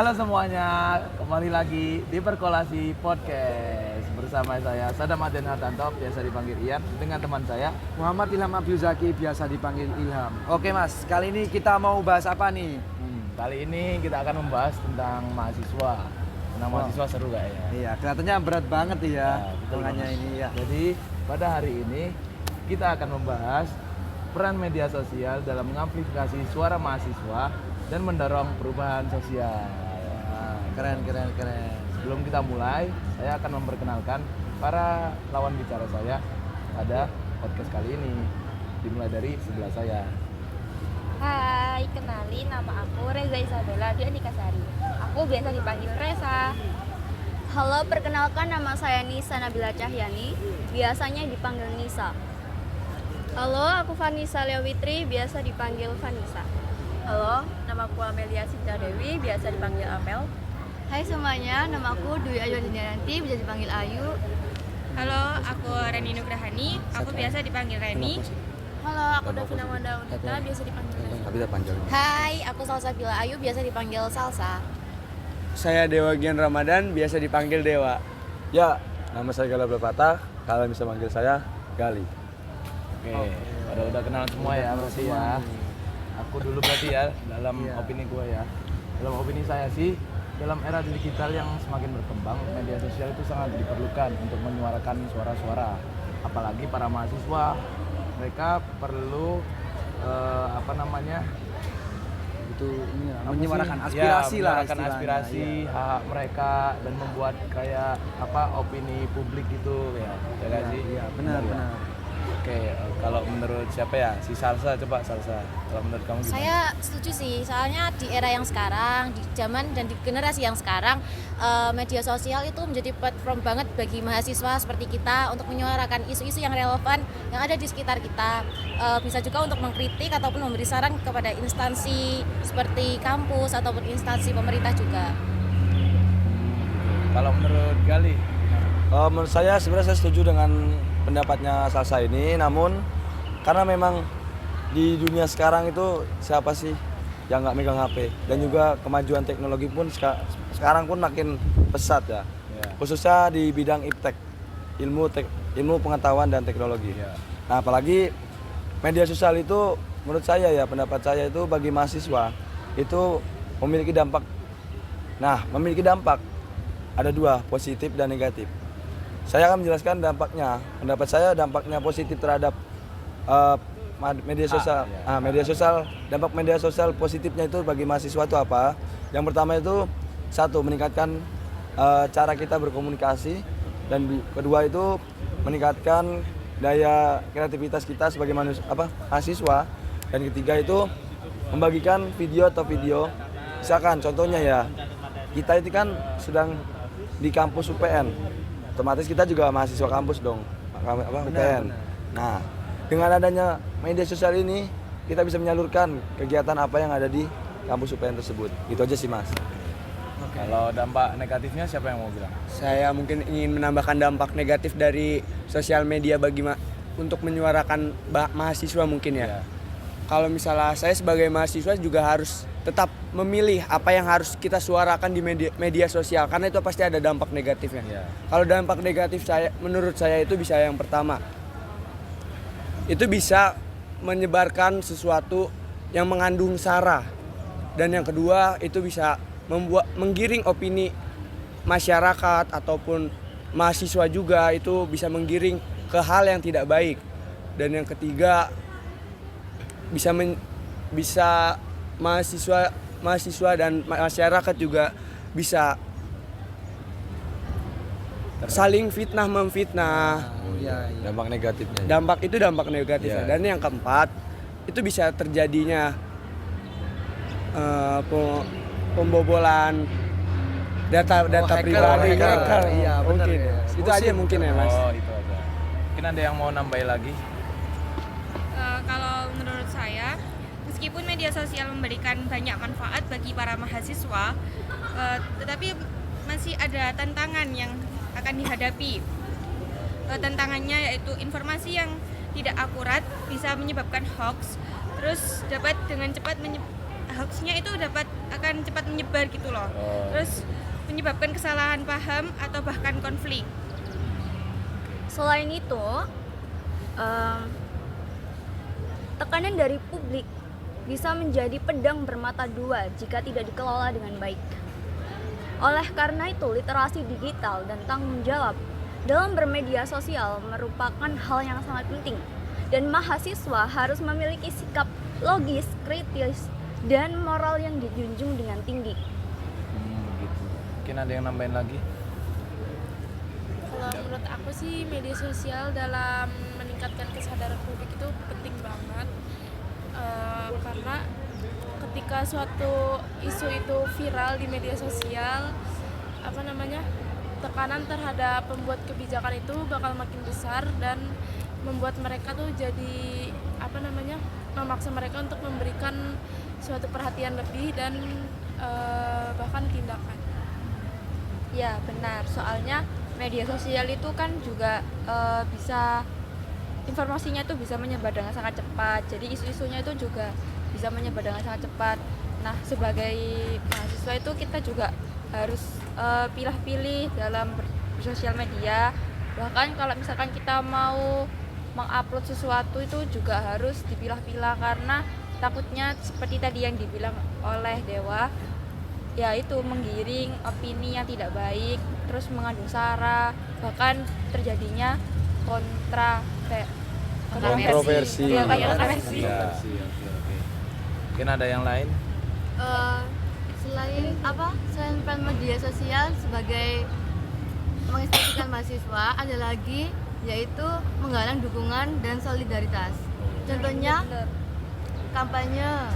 Halo semuanya, kembali lagi di Perkolasi Podcast bersama saya Sadam Aden Hartanto, biasa dipanggil Ian, dengan teman saya Muhammad Ilham Abduzaki, biasa dipanggil Ilham. Oke Mas, kali ini kita mau bahas apa nih? Kali ini kita akan membahas tentang mahasiswa. Tentang mahasiswa seru gak ya? Iya, kelihatannya berat banget ya, Betul hitungannya banget. ini ya. Jadi pada hari ini kita akan membahas peran media sosial dalam mengamplifikasi suara mahasiswa dan mendorong perubahan sosial. Keren. Sebelum kita mulai, saya akan memperkenalkan para lawan bicara saya pada podcast kali ini. Dimulai dari sebelah saya. Hai, kenalin nama aku Reza Isabella Dwi Andikasari. Aku biasa dipanggil Reza. Halo, perkenalkan nama saya Nisa Nabila Cahyani, biasanya dipanggil Nisa. Halo, aku Vanessa Leowitri, biasa dipanggil Vanessa. Halo, nama aku Amelia Sinta Dewi, biasa dipanggil Amel. Hai semuanya, nama aku Dwi Ayu Andinyanti, bisa dipanggil Ayu. Halo, aku Reni Nugrahani, aku biasa dipanggil Reni. Halo, aku Davina Wanda Undita, biasa dipanggil Devi. Hai, aku Salsa Bila Ayu, biasa dipanggil Salsa. Saya Dewa Gian Ramadan, biasa dipanggil Dewa. Ya, nama saya Gala Patah, kalian bisa manggil saya Gali. Oke, udah kenal semua ya berarti ya. Aku dulu berarti ya dalam opini gue ya. Dalam opini saya sih, dalam era digital yang semakin berkembang, media sosial itu sangat diperlukan untuk menyuarakan suara-suara. Apalagi para mahasiswa, mereka perlu Menyuarakan aspirasi lah, menyuarakan istilahnya, aspirasi hak mereka dan membuat kayak opini publik gitu ya. Ya kan sih? Iya, benar. Oke, kalau menurut siapa ya? Si Salsa, coba Salsa. Kalau menurut kamu gimana? Saya setuju sih, soalnya di era yang sekarang, di zaman dan di generasi yang sekarang, media sosial itu menjadi platform banget bagi mahasiswa seperti kita untuk menyuarakan isu-isu yang relevan yang ada di sekitar kita. Bisa juga untuk mengkritik ataupun memberi saran kepada instansi seperti kampus ataupun instansi pemerintah juga. Kalau menurut Gali? Menurut saya sebenarnya saya setuju dengan pendapatnya Salsa ini, namun karena memang di dunia sekarang itu siapa sih yang nggak megang HP, dan juga kemajuan teknologi pun sekarang pun makin pesat ya. Khususnya di bidang iptek, ilmu pengetahuan dan teknologi. Nah, apalagi media sosial itu menurut saya ya, pendapat saya itu bagi mahasiswa itu memiliki dampak. Nah, memiliki dampak ada dua, positif dan negatif. Saya akan menjelaskan dampaknya. Pendapat saya dampaknya positif terhadap media sosial. Media sosial, dampak media sosial positifnya itu bagi mahasiswa itu apa? Yang pertama itu satu, meningkatkan cara kita berkomunikasi, dan kedua itu meningkatkan daya kreativitas kita sebagai mahasiswa, dan ketiga itu membagikan video. Misalkan contohnya ya, kita itu kan sedang di kampus UPN. Otomatis kita juga mahasiswa kampus dong, UPN. Nah, dengan adanya media sosial ini, kita bisa menyalurkan kegiatan apa yang ada di kampus UPN tersebut. Itu aja sih, Mas. Kalau dampak negatifnya siapa yang mau bilang? Saya mungkin ingin menambahkan dampak negatif dari sosial media untuk menyuarakan mahasiswa mungkin ya. Kalau misalnya saya sebagai mahasiswa juga harus tetap memilih apa yang harus kita suarakan di media sosial, karena itu pasti ada dampak negatifnya. Kalau dampak negatif menurut saya itu bisa, yang pertama itu bisa menyebarkan sesuatu yang mengandung sara, dan yang kedua itu bisa menggiring opini masyarakat ataupun mahasiswa juga, itu bisa menggiring ke hal yang tidak baik. Dan yang ketiga bisa mahasiswa dan masyarakat juga bisa saling memfitnah. Dampak negatifnya. Dampak negatifnya. Dan yang keempat, itu bisa terjadinya pembobolan data pribadi. Iya, mungkin. Itu aja mungkin ya, Mas. Oh, itu aja. Mungkin ada yang mau nambahin lagi? Kalau menurut saya, meskipun media sosial memberikan banyak manfaat bagi para mahasiswa, tetapi masih ada tantangan yang akan dihadapi. Tantangannya yaitu informasi yang tidak akurat bisa menyebabkan hoax, terus dapat dengan cepat hoaxnya itu dapat akan cepat menyebar gitu loh. Terus menyebabkan kesalahan paham atau bahkan konflik. Selain itu, tekanan dari publik bisa menjadi pedang bermata dua jika tidak dikelola dengan baik. Oleh karena itu, literasi digital dan tanggung jawab dalam bermedia sosial merupakan hal yang sangat penting. Dan mahasiswa harus memiliki sikap logis, kritis, dan moral yang dijunjung dengan tinggi. Gitu. Mungkin ada yang nambahin lagi? Kalau menurut aku sih media sosial dalam meningkatkan kesadaran publik itu penting banget. Karena ketika suatu isu itu viral di media sosial, tekanan terhadap pembuat kebijakan itu bakal makin besar dan membuat mereka tuh jadi memaksa mereka untuk memberikan suatu perhatian lebih dan bahkan tindakan. Ya benar, soalnya media sosial itu kan juga bisa informasinya itu bisa menyebar dengan sangat cepat. Jadi isu-isunya itu juga bisa menyebar dengan sangat cepat. Nah, sebagai mahasiswa itu kita juga harus pilih-pilih dalam bersosial media. Bahkan kalau misalkan kita mau mengupload sesuatu itu juga harus dipilah-pilah karena takutnya seperti tadi yang dibilang oleh Dewa, yaitu menggiring opini yang tidak baik, terus mengandung sara, bahkan terjadinya Kontroversi. Iya, kontroversi. Ya. Oke. Mungkin ada yang lain? Selain peran media sosial sebagai mengekspresikan mahasiswa, ada lagi yaitu menggalang dukungan dan solidaritas. Contohnya kampanye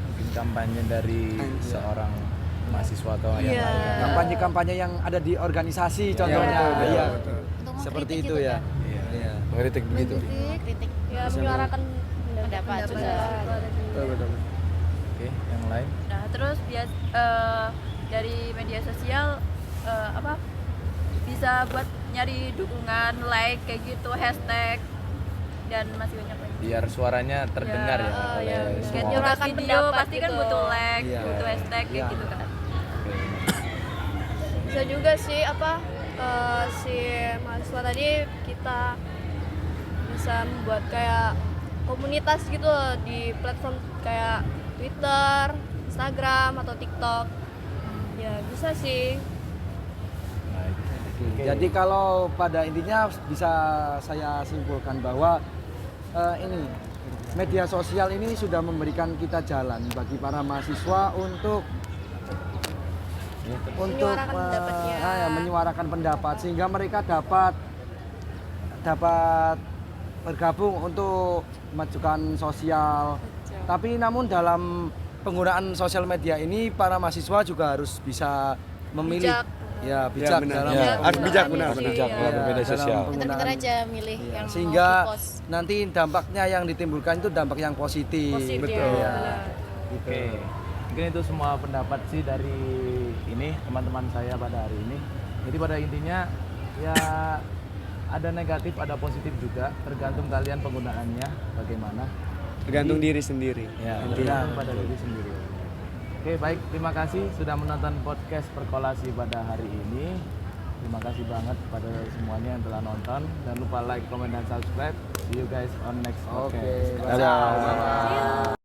Mungkin kampanye dari seorang mahasiswa atau yang lain. Kampanye-kampanye yang ada di organisasi contohnya. Iya. Untuk Seperti mengkritik itu gitu ya. kan. Iya. Mengkritik begitu. Kritik Ya menyuarakan pendapat juga. Betul. Oke, yang lain? Nah, terus dari media sosial bisa buat nyari dukungan, like kayak gitu, hashtag dan masih banyak lagi. Biar suaranya terdengar ya, oleh Kayak semua orang. nyuarakan video pasti kan gitu. butuh like, Iya. butuh hashtag kayak gitu kan. Oke. Bisa juga sih si mahasiswa tadi kita bisa membuat kayak komunitas gitu loh di platform kayak Twitter, Instagram atau TikTok. Ya bisa sih. Nah, itu. Oke. Jadi kalau pada intinya bisa saya simpulkan bahwa ini media sosial ini sudah memberikan kita jalan bagi para mahasiswa untuk Menyuarakan pendapatnya. menyuarakan pendapat sehingga mereka dapat bergabung untuk memajukan sosial. Tapi namun dalam penggunaan sosial media ini para mahasiswa juga harus bisa memilih bijak benar. dalam Harus bijak benar. Iya. Bijak dalam media sosial. Pintar-pintar aja milih Iya, yang sehingga mau di-post. nanti dampaknya yang ditimbulkan itu dampak yang positif. Betul. Ya. Oke. Mungkin itu semua pendapat sih dari ini teman-teman saya pada hari ini. Jadi pada intinya ya ada negatif, ada positif juga, tergantung kalian penggunaannya bagaimana. Tergantung Jadi, diri sendiri. Ya, tergantung pada diri sendiri. Oke, baik, terima kasih sudah menonton podcast Perkolasi pada hari ini. Terima kasih banget pada semuanya yang telah nonton. Jangan lupa like, comment, dan subscribe. See you guys on next podcast. Oke, Dadah.